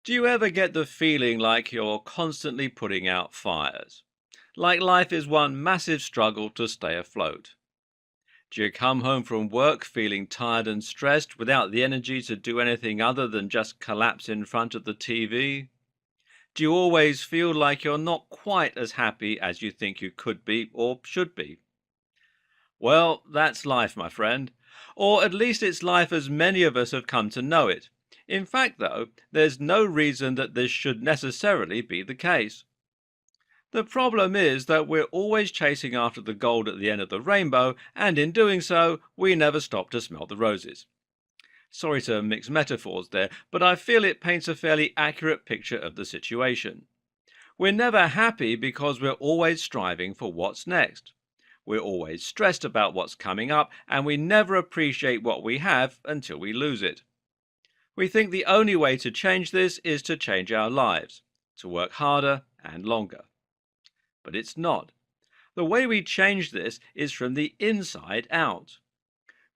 Do you ever get the feeling like you're constantly putting out fires? Like life is one massive struggle to stay afloat? Do you come home from work feeling tired and stressed without the energy to do anything other than just collapse in front of the TV? Do you always feel like you're not quite as happy as you think you could be or should be? Well, that's life, my friend. Or at least it's life as many of us have come to know it. In fact, though, there's no reason that this should necessarily be the case. The problem is that we're always chasing after the gold at the end of the rainbow, and in doing so, we never stop to smell the roses. Sorry to mix metaphors there, but I feel it paints a fairly accurate picture of the situation. We're never happy because we're always striving for what's next. We're always stressed about what's coming up, and we never appreciate what we have until we lose it. We think the only way to change this is to change our lives, to work harder and longer. But it's not. The way we change this is from the inside out.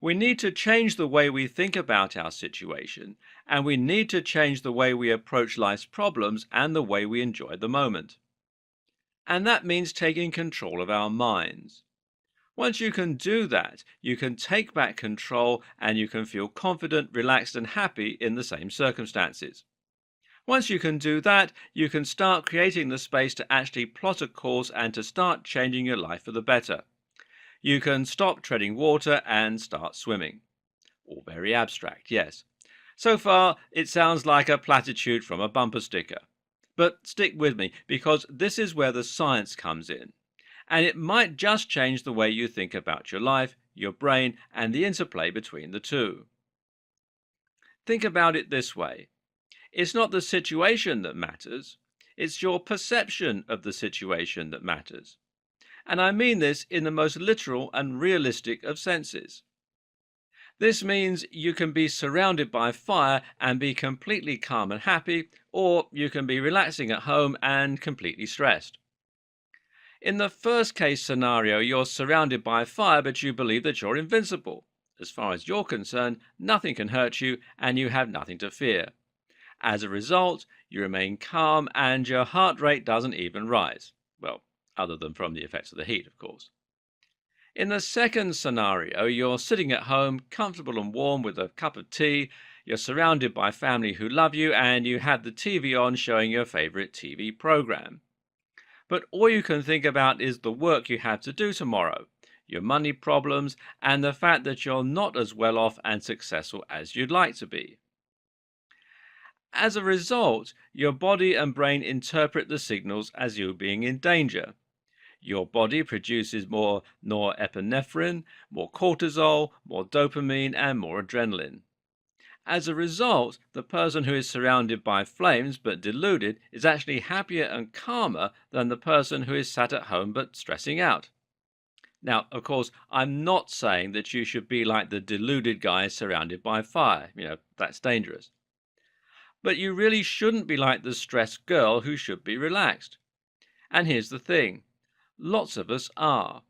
We need to change the way we think about our situation, and we need to change the way we approach life's problems and the way we enjoy the moment. And that means taking control of our minds. Once you can do that, you can take back control and you can feel confident, relaxed, and happy in the same circumstances. Once you can do that, you can start creating the space to actually plot a course and to start changing your life for the better. You can stop treading water and start swimming. All very abstract, yes. So far, it sounds like a platitude from a bumper sticker. But stick with me, because this is where the science comes in. And it might just change the way you think about your life, your brain, and the interplay between the two. Think about it this way. It's not the situation that matters, it's your perception of the situation that matters. And I mean this in the most literal and realistic of senses. This means you can be surrounded by fire and be completely calm and happy, or you can be relaxing at home and completely stressed. In the first case scenario, you're surrounded by fire, but you believe that you're invincible. As far as you're concerned, nothing can hurt you and you have nothing to fear. As a result, you remain calm and your heart rate doesn't even rise. Well, other than from the effects of the heat, of course. In the second scenario, you're sitting at home, comfortable and warm with a cup of tea, you're surrounded by family who love you, and you have the TV on showing your favorite TV program. But all you can think about is the work you have to do tomorrow, your money problems, and the fact that you're not as well off and successful as you'd like to be. As a result, your body and brain interpret the signals as you being in danger. Your body produces more norepinephrine, more cortisol, more dopamine, and more adrenaline. As a result, the person who is surrounded by flames but deluded is actually happier and calmer than the person who is sat at home but stressing out. Now, of course, I'm not saying that you should be like the deluded guy surrounded by fire. That's dangerous. But you really shouldn't be like the stressed girl who should be relaxed. And here's the thing. Lots of us are.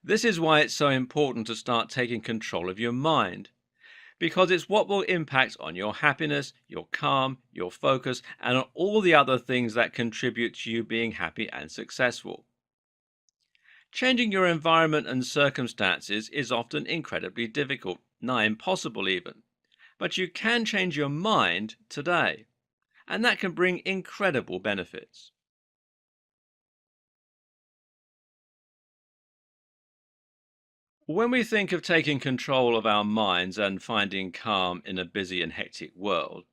This is why it's so important to start taking control of your mind, because it's what will impact on your happiness, your calm, your focus, and on all the other things that contribute to you being happy and successful. Changing your environment and circumstances is often incredibly difficult, nigh impossible even. But you can change your mind today, and that can bring incredible benefits. When we think of taking control of our minds and finding calm in a busy and hectic world,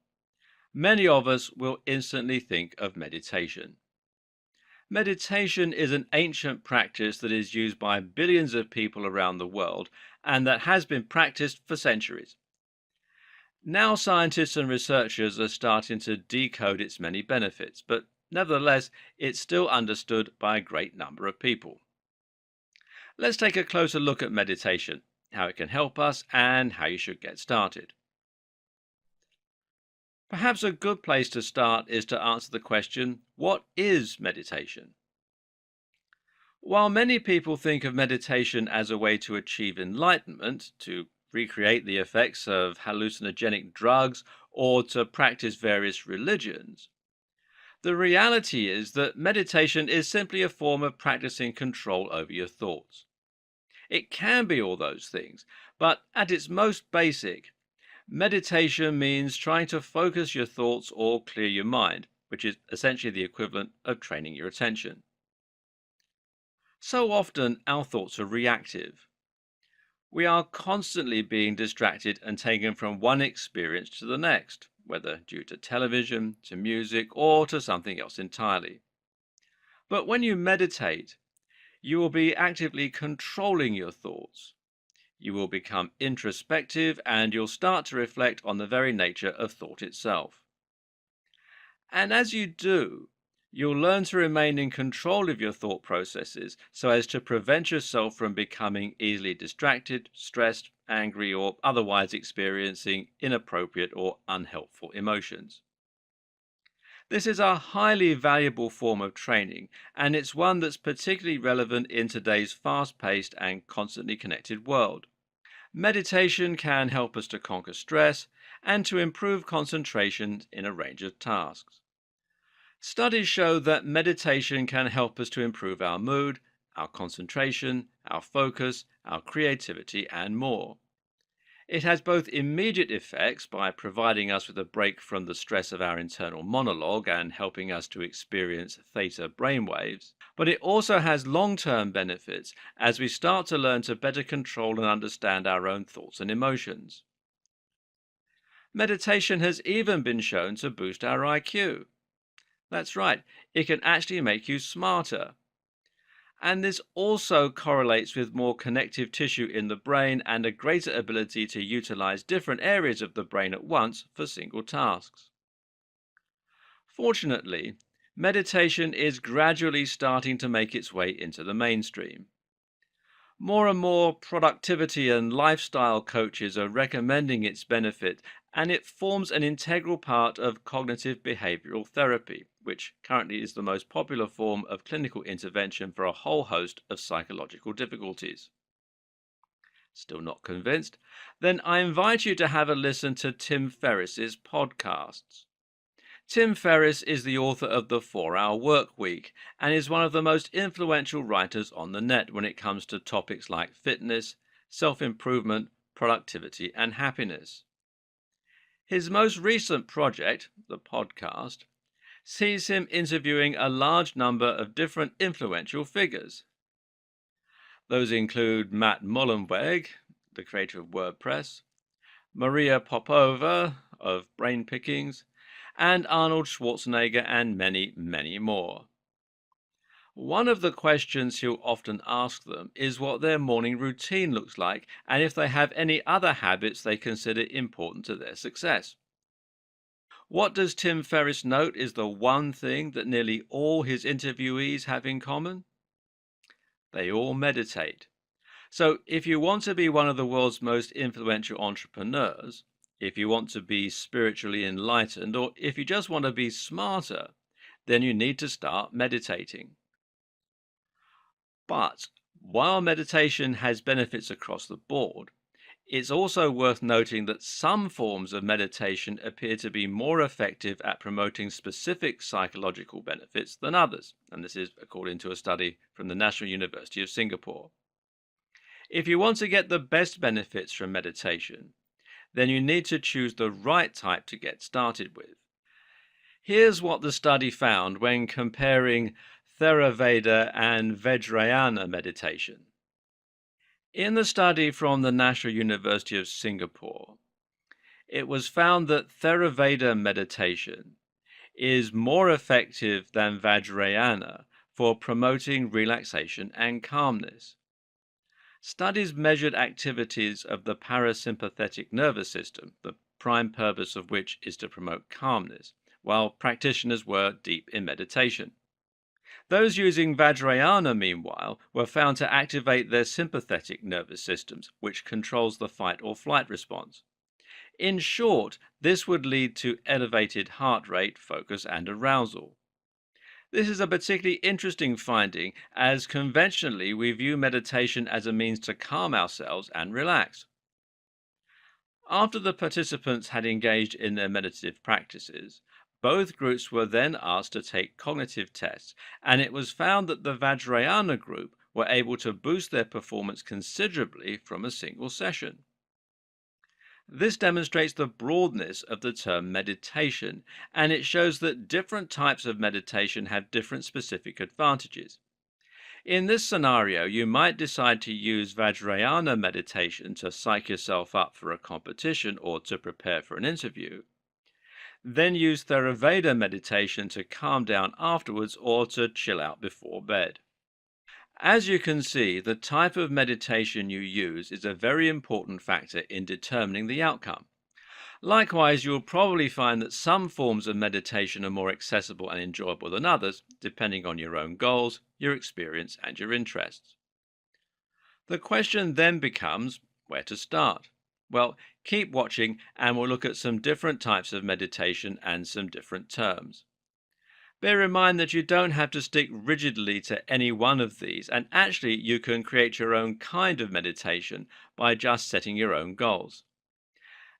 many of us will instantly think of meditation. Meditation is an ancient practice that is used by billions of people around the world and that has been practiced for centuries. Now scientists and researchers are starting to decode its many benefits, but nevertheless it's still understood by a great number of people. Let's take a closer look at meditation, how it can help us, and how you should get started. Perhaps a good place to start is to answer the question, what is meditation? While many people think of meditation as a way to achieve enlightenment, to recreate the effects of hallucinogenic drugs, or to practice various religions, the reality is that meditation is simply a form of practicing control over your thoughts. It can be all those things, but at its most basic, meditation means trying to focus your thoughts or clear your mind, which is essentially the equivalent of training your attention. So often, our thoughts are reactive. We are constantly being distracted and taken from one experience to the next, whether due to television, to music, or to something else entirely. But when you meditate, you will be actively controlling your thoughts. You will become introspective and you'll start to reflect on the very nature of thought itself. And as you do, you'll learn to remain in control of your thought processes so as to prevent yourself from becoming easily distracted, stressed, angry, or otherwise experiencing inappropriate or unhelpful emotions. This is a highly valuable form of training, and it's one that's particularly relevant in today's fast paced and constantly connected world. Meditation can help us to conquer stress and to improve concentration in a range of tasks. Studies show that meditation can help us to improve our mood, our concentration, our focus, our creativity, and more. It has both immediate effects by providing us with a break from the stress of our internal monologue and helping us to experience theta brainwaves, but it also has long term benefits as we start to learn to better control and understand our own thoughts and emotions. Meditation has even been shown to boost our IQ. That's right, it can actually make you smarter. And this also correlates with more connective tissue in the brain and a greater ability to utilize different areas of the brain at once for single tasks. Fortunately, meditation is gradually starting to make its way into the mainstream. More and more productivity and lifestyle coaches are recommending its benefit, and it forms an integral part of cognitive behavioral therapy, which currently is the most popular form of clinical intervention for a whole host of psychological difficulties. Still not convinced? Then I invite you to have a listen to Tim Ferriss's podcasts. Tim Ferriss is the author of The 4 Hour Work Week and is one of the most influential writers on the net when it comes to topics like fitness, self improvement, productivity, and happiness. His most recent project, the podcast, sees him interviewing a large number of different influential figures. Those include Matt Mullenweg, the creator of WordPress, Maria Popova of Brain Pickings, and Arnold Schwarzenegger, and many, many more. One of the questions he'll often ask them is what their morning routine looks like and if they have any other habits they consider important to their success. What does Tim Ferriss note is the one thing that nearly all his interviewees have in common? They all meditate. So, if you want to be one of the world's most influential entrepreneurs, if you want to be spiritually enlightened, or if you just want to be smarter, then you need to start meditating. But while meditation has benefits across the board, it's also worth noting that some forms of meditation appear to be more effective at promoting specific psychological benefits than others, and this is according to a study from the National University of Singapore. If you want to get the best benefits from meditation, then you need to choose the right type to get started with. Here's what the study found when comparing Theravada and Vajrayana meditation. In the study from the National University of Singapore, it was found that Theravada meditation is more effective than Vajrayana for promoting relaxation and calmness. Studies measured activities of the parasympathetic nervous system, the prime purpose of which is to promote calmness, while practitioners were deep in meditation. Those using Vajrayana, meanwhile, were found to activate their sympathetic nervous systems, which controls the fight or flight response. In short, this would lead to elevated heart rate, focus, and arousal. This is a particularly interesting finding, as conventionally we view meditation as a means to calm ourselves and relax. After the participants had engaged in their meditative practices, both groups were then asked to take cognitive tests, and it was found that the Vajrayana group were able to boost their performance considerably from a single session. This demonstrates the broadness of the term meditation, and it shows that different types of meditation have different specific advantages. In this scenario, you might decide to use Vajrayana meditation to psych yourself up for a competition or to prepare for an interview. Then use Theravada meditation to calm down afterwards or to chill out before bed. As you can see, the type of meditation you use is a very important factor in determining the outcome. Likewise, you'll probably find that some forms of meditation are more accessible and enjoyable than others, depending on your own goals, your experience, and your interests. The question then becomes where to start. Well, keep watching and we'll look at some different types of meditation and some different terms. Bear in mind that you don't have to stick rigidly to any one of these, and actually you can create your own kind of meditation by just setting your own goals.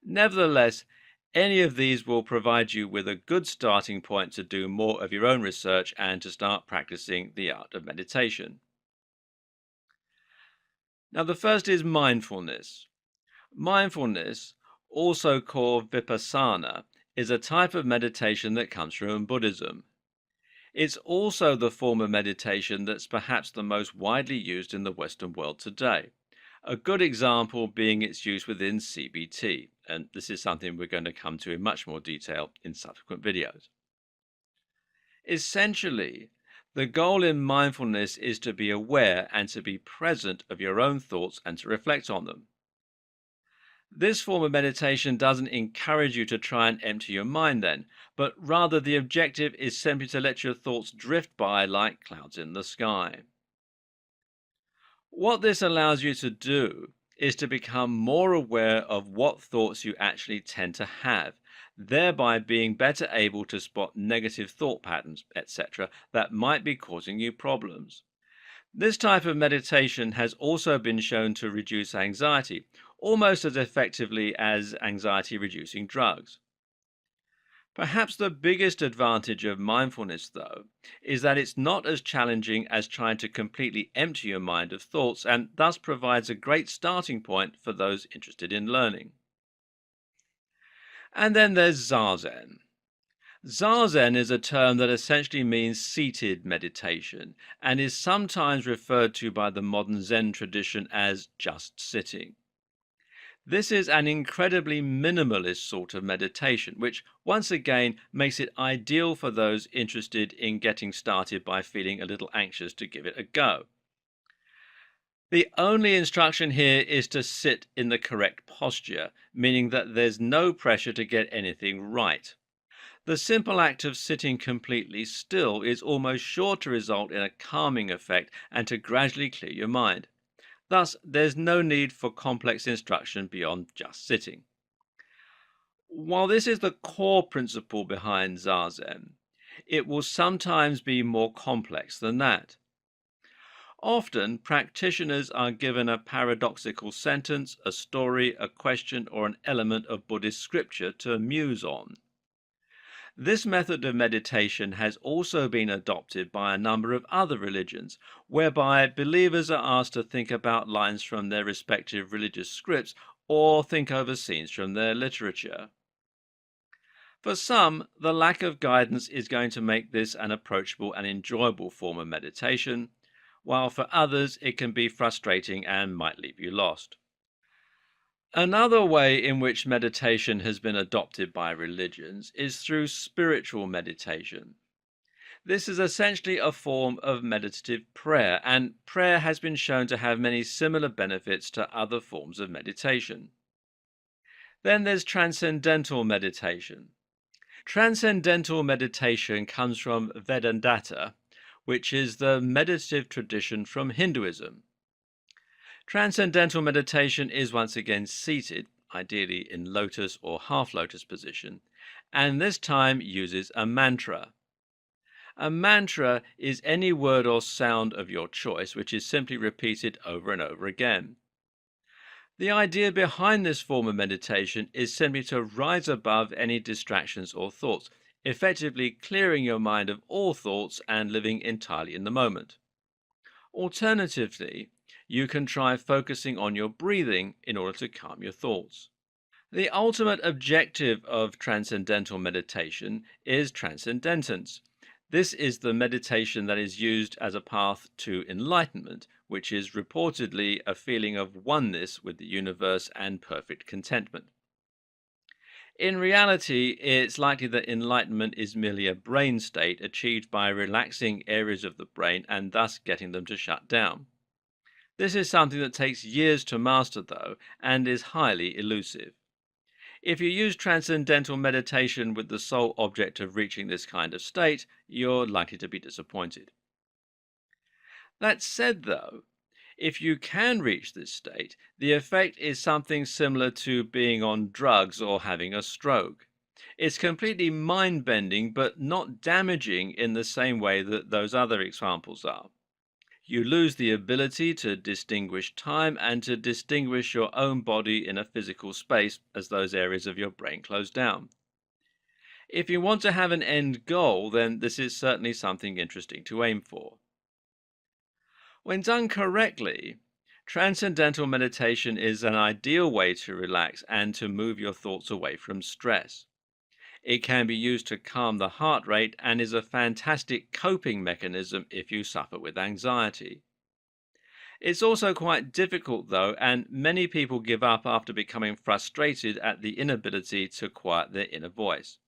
Nevertheless, any of these will provide you with a good starting point to do more of your own research and to start practicing the art of meditation. Now, the first is mindfulness. Mindfulness, also called vipassana, is a type of meditation that comes from Buddhism. It's also the form of meditation that's perhaps the most widely used in the Western world today. A good example being its use within CBT, and this is something we're going to come to in much more detail in subsequent videos. Essentially, the goal in mindfulness is to be aware and to be present of your own thoughts and to reflect on them. This form of meditation doesn't encourage you to try and empty your mind then, but rather the objective is simply to let your thoughts drift by like clouds in the sky. What this allows you to do is to become more aware of what thoughts you actually tend to have, thereby being better able to spot negative thought patterns, etc., that might be causing you problems. This type of meditation has also been shown to reduce anxiety, almost as effectively as anxiety reducing drugs. Perhaps the biggest advantage of mindfulness, though, is that it's not as challenging as trying to completely empty your mind of thoughts and thus provides a great starting point for those interested in learning. And then there's Zazen. Zazen is a term that essentially means seated meditation and is sometimes referred to by the modern Zen tradition as just sitting. This is an incredibly minimalist sort of meditation, which once again makes it ideal for those interested in getting started by feeling a little anxious to give it a go. The only instruction here is to sit in the correct posture, meaning that there's no pressure to get anything right. The simple act of sitting completely still is almost sure to result in a calming effect and to gradually clear your mind. Thus, there's no need for complex instruction beyond just sitting. While this is the core principle behind Zazen, it will sometimes be more complex than that. Often, practitioners are given a paradoxical sentence, a story, a question, or an element of Buddhist scripture to muse on. This method of meditation has also been adopted by a number of other religions, whereby believers are asked to think about lines from their respective religious scripts or think over scenes from their literature. For some, the lack of guidance is going to make this an approachable and enjoyable form of meditation, while for others it can be frustrating and might leave you lost. Another way in which meditation has been adopted by religions is through spiritual meditation. This is essentially a form of meditative prayer, and prayer has been shown to have many similar benefits to other forms of meditation. Then there's transcendental meditation. Transcendental meditation comes from Vedanta, which is the meditative tradition from Hinduism. Transcendental meditation is once again seated, ideally in lotus or half lotus position, and this time uses a mantra. A mantra is any word or sound of your choice which is simply repeated over and over again. The idea behind this form of meditation is simply to rise above any distractions or thoughts, effectively clearing your mind of all thoughts and living entirely in the moment. Alternatively, you can try focusing on your breathing in order to calm your thoughts. The ultimate objective of transcendental meditation is transcendentance. This is the meditation that is used as a path to enlightenment, which is reportedly a feeling of oneness with the universe and perfect contentment. In reality, it's likely that enlightenment is merely a brain state achieved by relaxing areas of the brain and thus getting them to shut down. This is something that takes years to master, though, and is highly elusive. If you use transcendental meditation with the sole object of reaching this kind of state, you're likely to be disappointed. That said, though, if you can reach this state, the effect is something similar to being on drugs or having a stroke. It's completely mind bending, but not damaging in the same way that those other examples are. You lose the ability to distinguish time and to distinguish your own body in a physical space as those areas of your brain close down. If you want to have an end goal, then this is certainly something interesting to aim for. When done correctly, transcendental meditation is an ideal way to relax and to move your thoughts away from stress. It can be used to calm the heart rate and is a fantastic coping mechanism if you suffer with anxiety. It's also quite difficult, though, and many people give up after becoming frustrated at the inability to quiet their inner voice.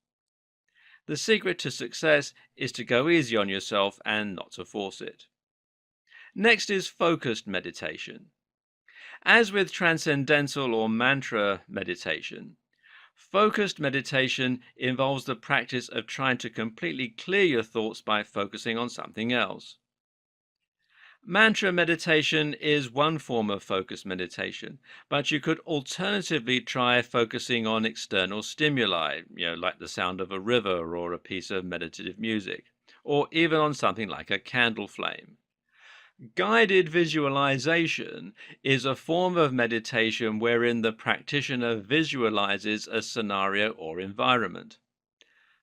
The secret to success is to go easy on yourself and not to force it. Next is focused meditation. As with transcendental or mantra meditation, focused meditation involves the practice of trying to completely clear your thoughts by focusing on something else. Mantra meditation is one form of focused meditation, but you could alternatively try focusing on external stimuli, like the sound of a river or a piece of meditative music, or even on something like a candle flame. Guided visualization is a form of meditation wherein the practitioner visualizes a scenario or environment.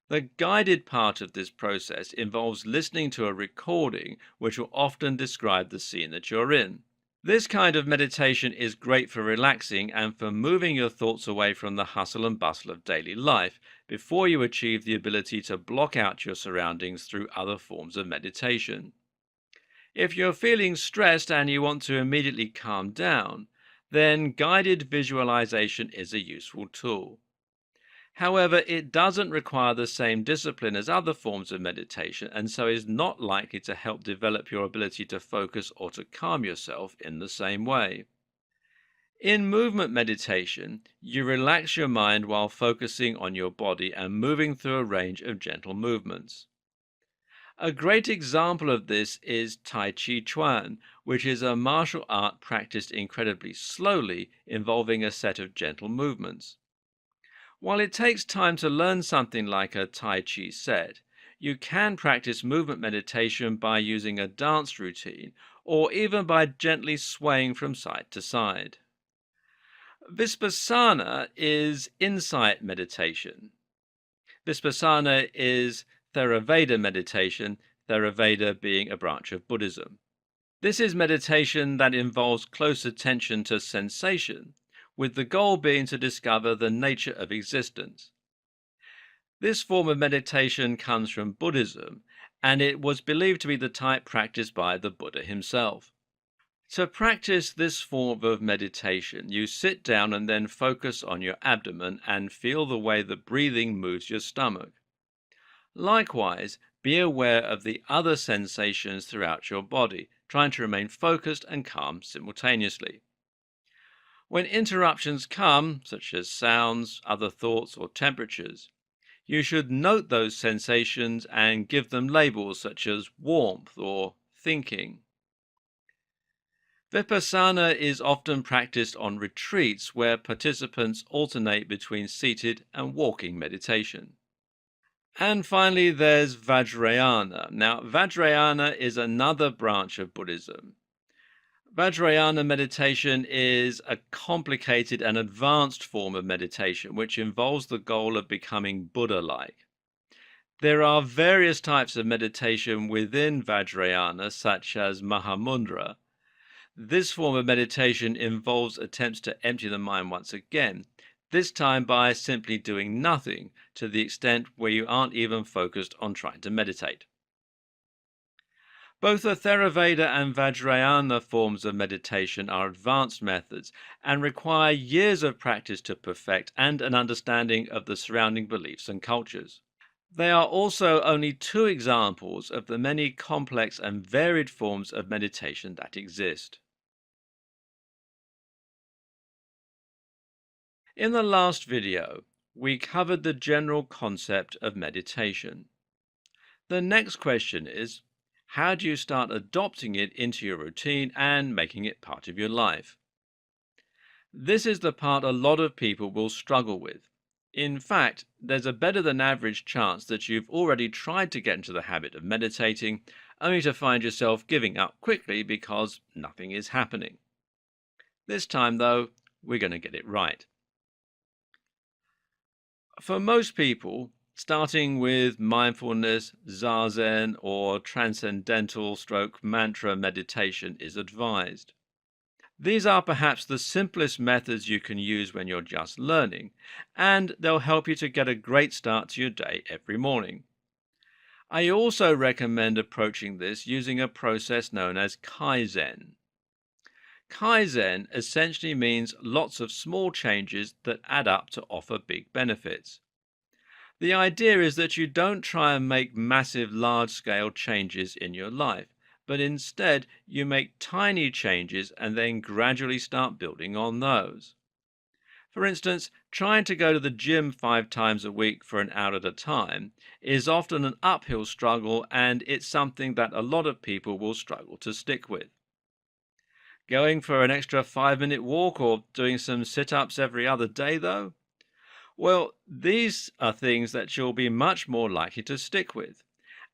The guided part of this process involves listening to a recording which will often describe the scene that you're in. This kind of meditation is great for relaxing and for moving your thoughts away from the hustle and bustle of daily life before you achieve the ability to block out your surroundings through other forms of meditation. If you're feeling stressed and you want to immediately calm down, then guided visualization is a useful tool. However, it doesn't require the same discipline as other forms of meditation and so is not likely to help develop your ability to focus or to calm yourself in the same way. In movement meditation, you relax your mind while focusing on your body and moving through a range of gentle movements. A great example of this is Tai Chi Chuan, which is a martial art practiced incredibly slowly, involving a set of gentle movements. While it takes time to learn something like a Tai Chi set, you can practice movement meditation by using a dance routine or even by gently swaying from side to side. Vipassana is insight meditation. Vipassana is Theravada meditation, Theravada being a branch of Buddhism. This is meditation that involves close attention to sensation, with the goal being to discover the nature of existence. This form of meditation comes from Buddhism, and it was believed to be the type practiced by the Buddha himself. To practice this form of meditation, you sit down and then focus on your abdomen and feel the way the breathing moves your stomach. Likewise, be aware of the other sensations throughout your body, trying to remain focused and calm simultaneously. When interruptions come, such as sounds, other thoughts, or temperatures, you should note those sensations and give them labels such as warmth or thinking. Vipassana is often practiced on retreats where participants alternate between seated and walking meditation. And finally, there's Vajrayana. Now, Vajrayana is another branch of Buddhism. Vajrayana meditation is a complicated and advanced form of meditation which involves the goal of becoming Buddha like. There are various types of meditation within Vajrayana, such as Mahamudra. This form of meditation involves attempts to empty the mind once again, this time by simply doing nothing to the extent where you aren't even focused on trying to meditate. Both the Theravada and Vajrayana forms of meditation are advanced methods and require years of practice to perfect and an understanding of the surrounding beliefs and cultures. They are also only two examples of the many complex and varied forms of meditation that exist. In the last video, we covered the general concept of meditation. The next question is, how do you start adopting it into your routine and making it part of your life? This is the part a lot of people will struggle with. In fact, there's a better than average chance that you've already tried to get into the habit of meditating, only to find yourself giving up quickly because nothing is happening. This time, though, we're going to get it right. For most people, starting with mindfulness, zazen, or transcendental stroke mantra meditation is advised. These are perhaps the simplest methods you can use when you're just learning, and they'll help you to get a great start to your day every morning. I also recommend approaching this using a process known as Kaizen. Kaizen essentially means lots of small changes that add up to offer big benefits. The idea is that you don't try and make massive, large scale changes in your life, but instead you make tiny changes and then gradually start building on those. For instance, trying to go to the gym 5 times a week for an hour at a time is often an uphill struggle, and it's something that a lot of people will struggle to stick with. Going for an extra 5-minute walk or doing some sit ups every other day, though? Well, these are things that you'll be much more likely to stick with.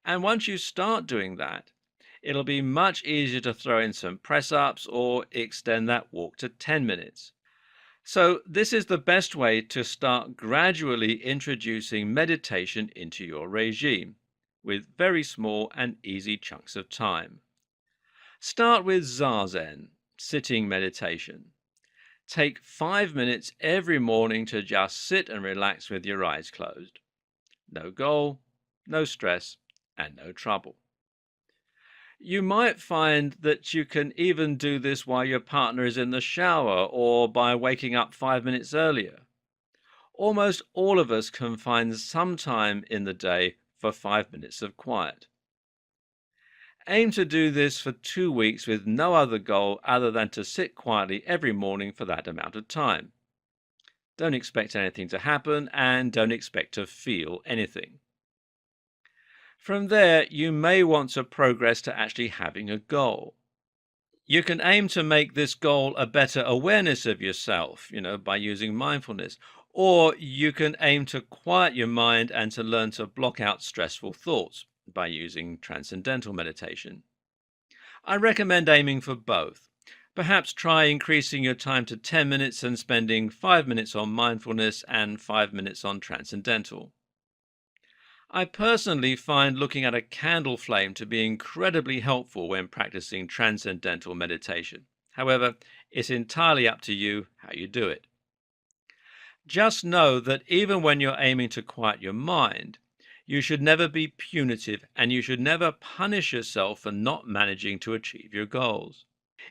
And once you start doing that, it'll be much easier to throw in some press ups or extend that walk to 10 minutes. So, this is the best way to start gradually introducing meditation into your regime with very small and easy chunks of time. Start with Zazen, sitting meditation. Take 5 minutes every morning to just sit and relax with your eyes closed. No goal, no stress, and no trouble. You might find that you can even do this while your partner is in the shower or by waking up 5 minutes earlier. Almost all of us can find some time in the day for 5 minutes of quiet. Aim to do this for 2 weeks with no other goal other than to sit quietly every morning for that amount of time. Don't expect anything to happen and don't expect to feel anything. From there, you may want to progress to actually having a goal. You can aim to make this goal a better awareness of yourself, by using mindfulness, or you can aim to quiet your mind and to learn to block out stressful thoughts by using transcendental meditation. I recommend aiming for both. Perhaps try increasing your time to 10 minutes and spending 5 minutes on mindfulness and 5 minutes on transcendental. I personally find looking at a candle flame to be incredibly helpful when practicing transcendental meditation. However, it's entirely up to you how you do it. Just know that even when you're aiming to quiet your mind, you should never be punitive and you should never punish yourself for not managing to achieve your goals.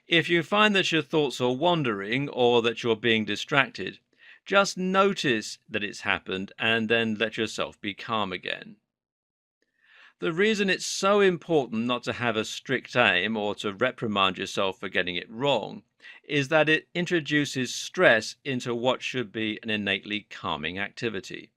If you find that your thoughts are wandering or that you're being distracted, just notice that it's happened and then let yourself be calm again. The reason it's so important not to have a strict aim or to reprimand yourself for getting it wrong is that it introduces stress into what should be an innately calming activity.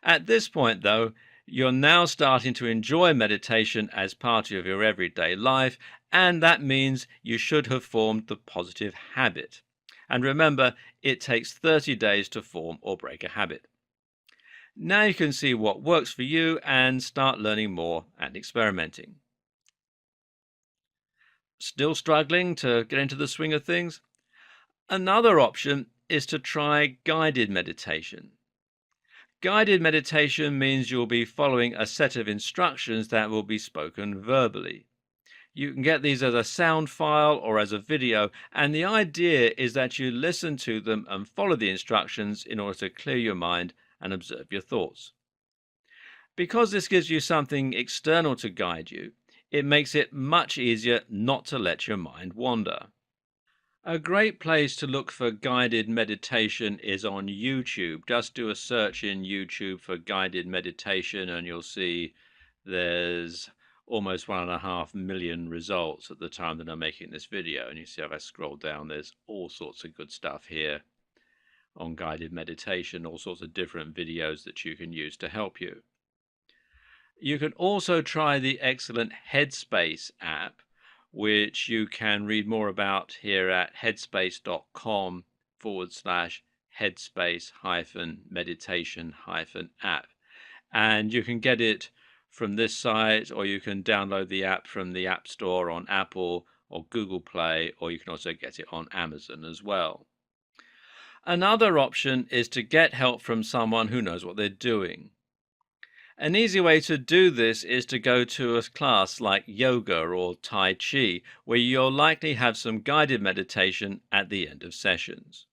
At this point, though, you're now starting to enjoy meditation as part of your everyday life, and that means you should have formed the positive habit. And remember, it takes 30 days to form or break a habit. Now you can see what works for you and start learning more and experimenting. Still struggling to get into the swing of things? Another option is to try guided meditation. Guided meditation means you'll be following a set of instructions that will be spoken verbally. You can get these as a sound file or as a video, and the idea is that you listen to them and follow the instructions in order to clear your mind and observe your thoughts. Because this gives you something external to guide you, it makes it much easier not to let your mind wander. A great place to look for guided meditation is on YouTube. Just do a search in YouTube for guided meditation, and you'll see there's almost 1.5 million results at the time that I'm making this video. And you see, if I scroll down, there's all sorts of good stuff here on guided meditation, all sorts of different videos that you can use to help you. You can also try the excellent Headspace app, which you can read more about here at headspace.com/headspace-meditation-app. And you can get it from this site, or you can download the app from the App Store on Apple or Google Play, or you can also get it on Amazon as well. Another option is to get help from someone who knows what they're doing. An easy way to do this is to go to a class like yoga or Tai Chi, where you'll likely have some guided meditation at the end of sessions.